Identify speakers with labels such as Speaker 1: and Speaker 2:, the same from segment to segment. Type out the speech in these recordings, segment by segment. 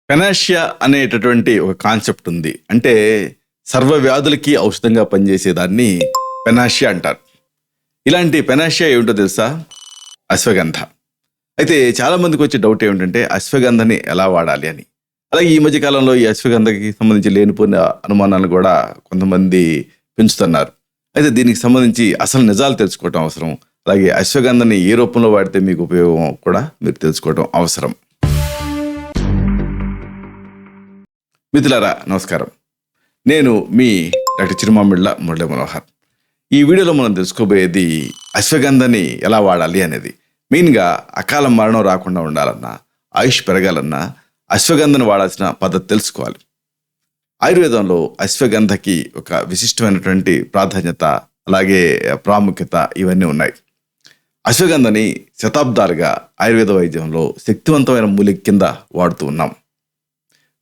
Speaker 1: Panacea అనేటటువంటి ఒక concept ఉంది. అంటే సర్వ వ్యాధులకి ఔషధంగా పనిచేసేదాన్ని పెనాషియా అంటారు. ఇలాంటి పెనాషియా ఏమిటో తెలుసా? అశ్వగంధ. అయితే చాలా మందికి వచ్చే డౌట్ ఏమిటంటే అశ్వగంధని ఎలా వాడాలి అని. అలాగే ఈ మధ్య కాలంలో ఈ అశ్వగంధకి సంబంధించి లేనిపోయిన అనుమానాలు కూడా కొంతమంది పెంచుతున్నారు. అయితే దీనికి సంబంధించి అసలు నిజాలు తెలుసుకోవటం అవసరం. అలాగే అశ్వగంధని ఏ రూపంలో వాడితే మీకు ఉపయోగం కూడా మీరు తెలుసుకోవటం అవసరం. మిత్రులారా నమస్కారం. నేను మీ డాక్టర్ చిరుమామిళ్ళ మురళీ మనోహర్. ఈ వీడియోలో మనం తెలుసుకోబోయేది అశ్వగంధని ఎలా వాడాలి అనేది. మెయిన్గా అకాల మరణం రాకుండా ఉండాలన్నా, ఆయుష్ పెరగాలన్నా అశ్వగంధను వాడాల్సిన పద్ధతి తెలుసుకోవాలి. ఆయుర్వేదంలో అశ్వగంధకి ఒక విశిష్టమైనటువంటి ప్రాధాన్యత, అలాగే ప్రాముఖ్యత ఇవన్నీ ఉన్నాయి. అశ్వగంధని శతాబ్దాలుగా ఆయుర్వేద వైద్యంలో శక్తివంతమైన మూలిక కింద వాడుతూ ఉన్నాం.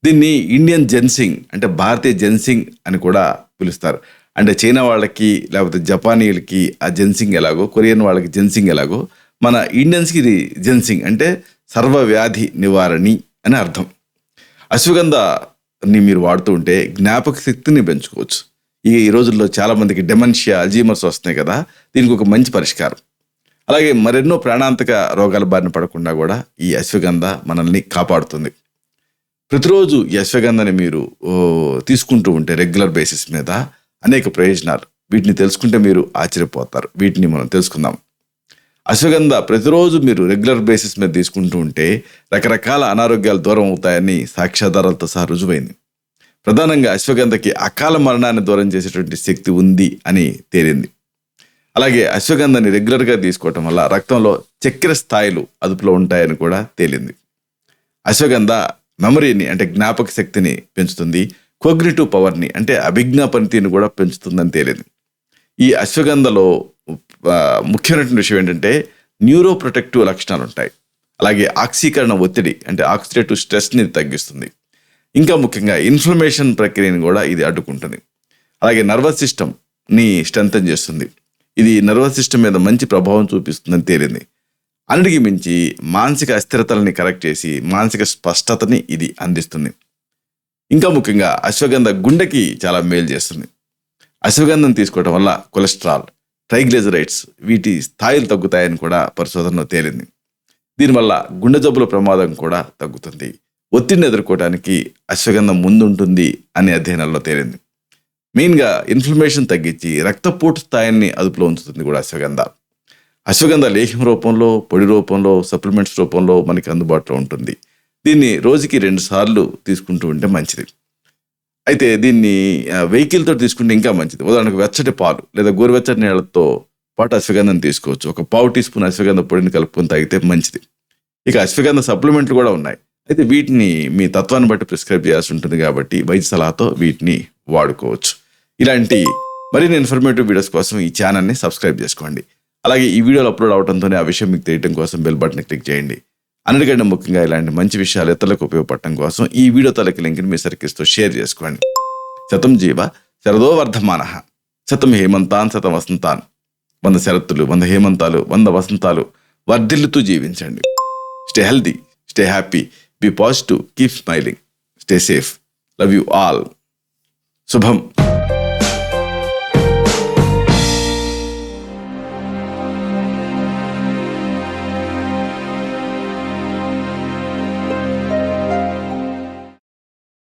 Speaker 1: దీన్ని ఇండియన్ జెన్సింగ్ అంటే భారతీయ జెన్సింగ్ అని కూడా పిలుస్తారు. అంటే చైనా వాళ్ళకి లేకపోతే జపానీయులకి ఆ జెన్సింగ్ ఎలాగో, కొరియన్ వాళ్ళకి జెన్సింగ్ ఎలాగో, మన ఇండియన్స్కి ఇది జెన్సింగ్ అంటే సర్వవ్యాధి నివారణి అని అర్థం. అశ్వగంధని మీరు వాడుతూ ఉంటే జ్ఞాపక శక్తిని పెంచుకోవచ్చు. ఈ రోజుల్లో చాలామందికి డెమెన్షియా, అల్జీమర్స్ వస్తున్నాయి కదా, దీనికి ఒక మంచి పరిష్కారం. అలాగే మరెన్నో ప్రాణాంతక రోగాల బారిన పడకుండా కూడా ఈ అశ్వగంధ మనల్ని కాపాడుతుంది. ప్రతిరోజు ఈ అశ్వగంధని మీరు తీసుకుంటూ ఉంటే రెగ్యులర్ బేసిస్ మీద అనేక ప్రయోజనాలు. వీటిని తెలుసుకుంటే మీరు ఆశ్చర్యపోతారు. వీటిని మనం తెలుసుకుందాం. అశ్వగంధ ప్రతిరోజు మీరు రెగ్యులర్ బేసిస్ మీద తీసుకుంటూ ఉంటే రకరకాల అనారోగ్యాలు దూరం అవుతాయని సాక్ష్యాధారాలతో సహా రుజువైంది. ప్రధానంగా అశ్వగంధకి అకాల మరణాన్ని దూరం చేసేటువంటి శక్తి ఉంది అని తేలింది. అలాగే అశ్వగంధని రెగ్యులర్గా తీసుకోవటం వల్ల రక్తంలో చక్కెర స్థాయిలు అదుపులో ఉంటాయని కూడా తేలింది. అశ్వగంధ మెమరీని అంటే జ్ఞాపక శక్తిని పెంచుతుంది. కోగ్నిటివ్ పవర్ని అంటే అభిజ్ఞా పనితీరుని కూడా పెంచుతుందని తేలింది. ఈ అశ్వగంధలో ముఖ్యమైనటువంటి విషయం ఏంటంటే న్యూరో ప్రొటెక్టివ్ లక్షణాలు ఉంటాయి. అలాగే ఆక్సీకరణ ఒత్తిడి అంటే ఆక్సిడేటివ్ స్ట్రెస్ని తగ్గిస్తుంది. ఇంకా ముఖ్యంగా ఇన్ఫ్లమేషన్ ప్రక్రియని కూడా ఇది అడ్డుకుంటుంది. అలాగే నర్వస్ సిస్టమ్ని స్ట్రెంథన్ చేస్తుంది. ఇది నర్వస్ సిస్టమ్ మీద మంచి ప్రభావం చూపిస్తుందని తేలింది. అన్నిటికీ మించి మానసిక అస్థిరతలని కరెక్ట్ చేసి మానసిక స్పష్టతని ఇది అందిస్తుంది. ఇంకా ముఖ్యంగా అశ్వగంధ గుండెకి చాలా మేలు చేస్తుంది. అశ్వగంధం తీసుకోవడం వల్ల కొలెస్ట్రాల్, ట్రైగ్లిజరైడ్స్ వీటి స్థాయిలు తగ్గుతాయని కూడా పరిశోధనలో తేలింది. దీనివల్ల గుండె జబ్బుల ప్రమాదం కూడా తగ్గుతుంది. ఒత్తిడిని ఎదుర్కోవడానికి అశ్వగంధం ముందుంటుంది అనే అధ్యయనాల్లో తేలింది. మెయిన్గా ఇన్ఫ్లమేషన్ తగ్గించి రక్తపోటు స్థాయిని అదుపులో ఉంచుతుంది కూడా అశ్వగంధ. అశ్వగంధ లేహ్యం రూపంలో, పొడి రూపంలో, సప్లిమెంట్స్ రూపంలో మనకి అందుబాటులో ఉంటుంది. దీన్ని రోజుకి 2 సార్లు తీసుకుంటూ ఉంటే మంచిది. అయితే దీన్ని వెహికల్తో తీసుకుంటే ఇంకా మంచిది. ఉదాహరణకు వెచ్చటి పాలు లేదా గోరువెచ్చటి నీళ్ళతో పాటు అశ్వగంధం తీసుకోవచ్చు. ఒక 1/4 టీ స్పూన్ అశ్వగంధ పొడిని కలుపుకొని తాగితే మంచిది. ఇక అశ్వగంధ సప్లిమెంట్లు కూడా ఉన్నాయి. అయితే వీటిని మీ తత్వాన్ని బట్టి ప్రిస్క్రైబ్ చేయాల్సి ఉంటుంది కాబట్టి వైద్య సలహాతో వీటిని వాడుకోవచ్చు. ఇలాంటి మరిన్ని ఇన్ఫర్మేటివ్ వీడియోస్ కోసం ఈ ఛానల్ని సబ్స్క్రైబ్ చేసుకోండి. అలాగే ఈ వీడియోలు అప్లోడ్ అవడంతోనే ఆ విషయం మీకు తెలియడం కోసం బెల్ బటన్ క్లిక్ చేయండి. అన్నిటికంటే ముఖ్యంగా ఇలాంటి మంచి విషయాలు ఇతరులకు ఉపయోగపడటం కోసం ఈ వీడియో తలకి లింక్ని మీ సర్కిల్స్తో షేర్ చేసుకోండి. శతం జీవ శరదో వర్ధమానః, శతం హేమంతాన్ శతం వసంతాన్. 100 శరత్తులు, 100 హేమంతాలు, 100 వసంతాలు వర్ధిల్లుతూ జీవించండి. Stay healthy, stay happy, be positive, keep smiling, stay safe. Love you all. శుభం.